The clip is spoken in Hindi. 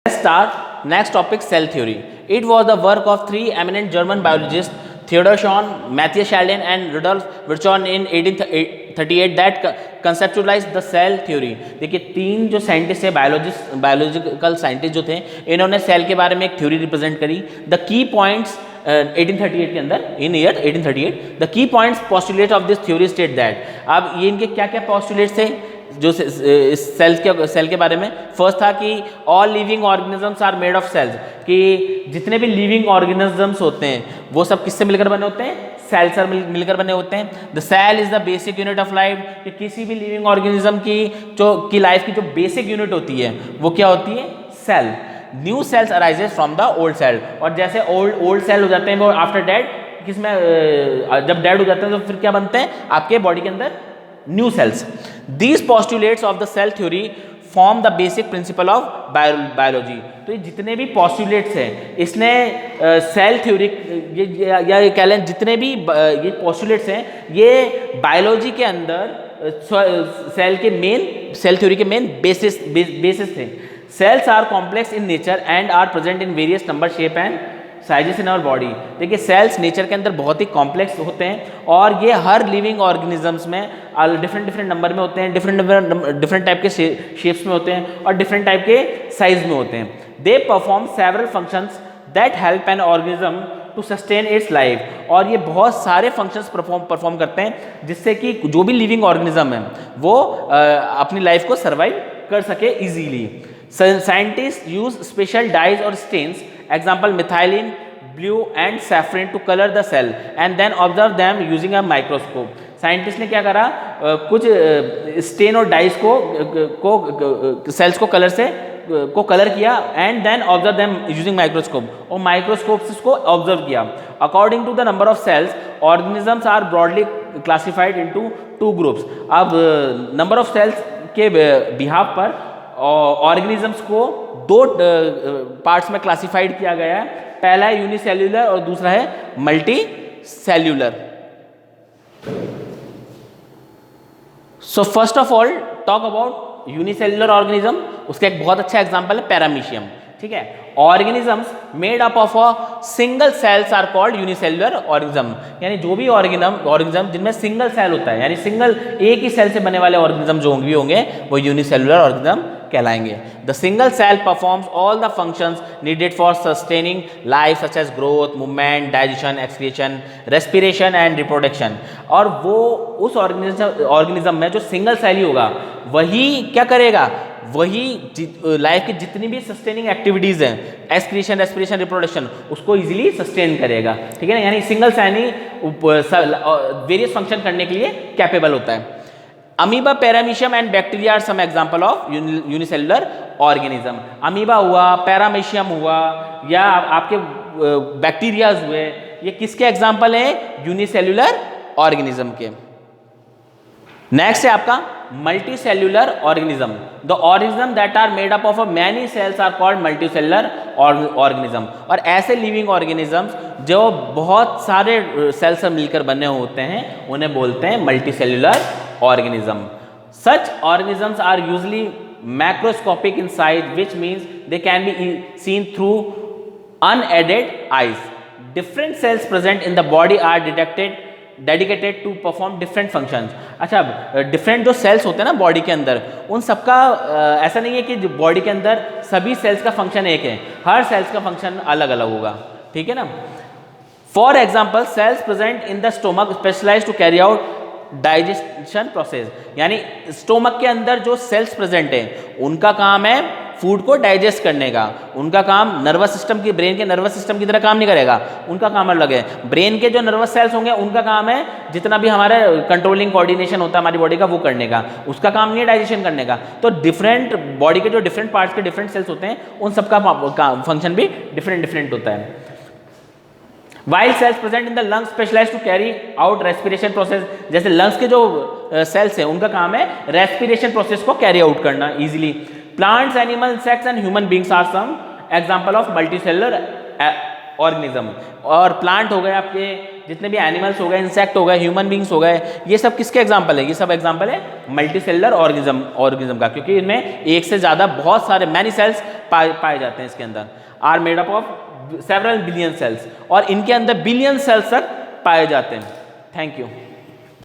Start next topic, cell theory. It was the work of three eminent German biologists, Theodor Schwann, Matthias Schleiden and Rudolf Virchow in 1838 that conceptualized the cell theory. देखिए तीन जो साइंटिस्ट है बायोलॉजिकल साइंटिस्ट जो थे, इन्होंने सेल के बारे में एक थ्योरी रिप्रेजेंट करी. द की पॉइंट्स 1838 के अंदर, in year 1838, the key points postulate of this theory state that. अब ये इनके क्या क्या पोस्टुलेट्स थे जो सेल के बारे में. फर्स्ट था कि all living organisms are made of cells, कि जितने भी लिविंग ऑर्गेनिजम्स होते हैं वो सब किससे मिलकर बने होते हैं, सेल से मिलकर बने होते हैं. The cell is the basic unit of life, कि किसी भी लिविंग ऑर्गेनिज्म की लाइफ की जो बेसिक यूनिट होती है वो क्या होती है, cell. New cells arises from the old cell, और जैसे ओल्ड सेल हो जाते हैं वो आफ्टर डेड, किसमें जब डेड हो जाते हैं तो फिर क्या बनते हैं आपके बॉडी के अंदर, new sales. These postulates of the cell theory form the basic principle of biology. तो ये जितने भी postulates हैं इसने सेल थ्योरी या कह लें जितने भी ये postulates हैं ये बायोलॉजी के अंदर सेल थ्योरी के मेन बेसिस थे. Cells are complex in nature and are present in various number, shape and sizes in our body. देखिए सेल्स नेचर के अंदर बहुत ही कॉम्प्लेक्स होते हैं और ये हर लिविंग ऑर्गेनिजम्स में डिफरेंट नंबर में होते हैं, डिफरेंट टाइप के शेप्स में होते हैं और डिफरेंट टाइप के साइज में होते हैं. They perform several functions that help an organism to sustain its life, और ये बहुत सारे फंक्शंस परफॉर्म करते हैं जिससे कि जो भी लिविंग ऑर्गेनिज्म है वो अपनी लाइफ को सर्वाइव कर सके easily. Scientist use special dyes और stains, example methylene, blue and saffron to color the cell and then observe them using a microscope. Scientist ने क्या करा, कुछ स्टेन और डाइस को सेल्स को कलर किया and then observe them using microscope, और माइक्रोस्कोप से इसको ऑब्जर्व किया. According to the number of cells organisms are broadly classified into two groups. अब नंबर ऑफ सेल्स के बिहाफ पर ऑर्गेनिजम्स को दो पार्ट्स में क्लासिफाइड किया गया है. पहला है यूनिसेल्यूलर और दूसरा है multicellular. So first of all talk about unicellular organism. उसका एक बहुत अच्छा एग्जांपल है पैरामीशियम. ठीक है, organisms made up of a single cells are called unicellular organism. यानी जो भी ऑर्गेनिज्म जिनमें सिंगल सेल होता है, यानी सिंगल एक ही सेल से बने वाले ऑर्गेनिज्म जो भी होंगे वो यूनिसेल्यूलर ऑर्गेनिज्म कहलाएंगे. The single cell performs all the functions needed for sustaining life such as growth, movement, digestion, excretion, respiration and reproduction. और वो उस ऑर्गेनिज्म में जो सिंगल सेल ही होगा वही क्या करेगा, वही लाइफ की जितनी भी सस्टेनिंग एक्टिविटीज हैं, एक्सक्रीशन, रेस्पिरेशन, रिप्रोडक्शन, उसको इजीली सस्टेन करेगा. ठीक है ना, यानी सिंगल सेल ही वेरियस फंक्शन करने के लिए कैपेबल होता है. Amoeba, paramecium and bacteria are some example of unicellular organism. Amoeba हुआ, पैरामीशियम हुआ या आपके बैक्टीरियाज हुए, ये किसके एग्जांपल हैं, यूनिसेल्युलर ऑर्गेनिज्म के. नेक्स्ट है आपका multicellular organism. The organism that are made up of many cells are called multicellular organism. और ऐसे लिविंग ऑर्गेनिजम्स जो बहुत सारे सेल से मिलकर बने होते हैं उन्हें बोलते हैं multi cellular organism. Such organisms are usually macroscopic in size, which means they can be seen through unaided eyes. Different cells present in the body are dedicated to perform different functions. अच्छा, डिफरेंट जो सेल्स होते हैं ना बॉडी के अंदर, उन सबका ऐसा नहीं है कि बॉडी के अंदर सभी सेल्स का फंक्शन एक है, हर सेल्स का फंक्शन अलग अलग होगा. ठीक है ना. For example cells present in the stomach specialise to carry out digestion process. यानी स्टोमक के अंदर जो सेल्स प्रेजेंट हैं उनका काम है फूड को डाइजेस्ट करने का. उनका काम नर्वस सिस्टम की, ब्रेन के नर्वस सिस्टम की तरह काम नहीं करेगा, उनका काम अलग है. ब्रेन के जो नर्वस सेल्स होंगे उनका काम है जितना भी हमारे कंट्रोलिंग कोऑर्डिनेशन होता है हमारी बॉडी का वो करने का, उसका काम नहीं है डाइजेशन करने का. तो डिफरेंट बॉडी के जो डिफरेंट पार्ट्स के डिफरेंट सेल्स होते हैं उन सबका फंक्शन भी डिफरेंट होता है. While cells present in the lungs specialized to carry out respiration process, जैसे लंग्स के जो सेल्स हैं उनका काम है रेस्पिरेशन प्रोसेस को कैरी आउट करना easily. Plants, animal, insects and human beings are some example of multicellular organism. और प्लांट हो गए आपके, जितने भी एनिमल्स हो गए, इंसेक्ट हो गए, ह्यूमन बींग्स हो गए, ये सब किसके एग्जांपल है, ये सब एग्जांपल है मल्टीसेलुलर ऑर्गेनिज्म का, क्योंकि इनमें एक से ज़्यादा बहुत सारे मैनी सेल्स पाए जाते हैं इसके अंदर, are made up of several billion cells, और इनके अंदर बिलियन सेल्स तक पाए जाते हैं। Thank you.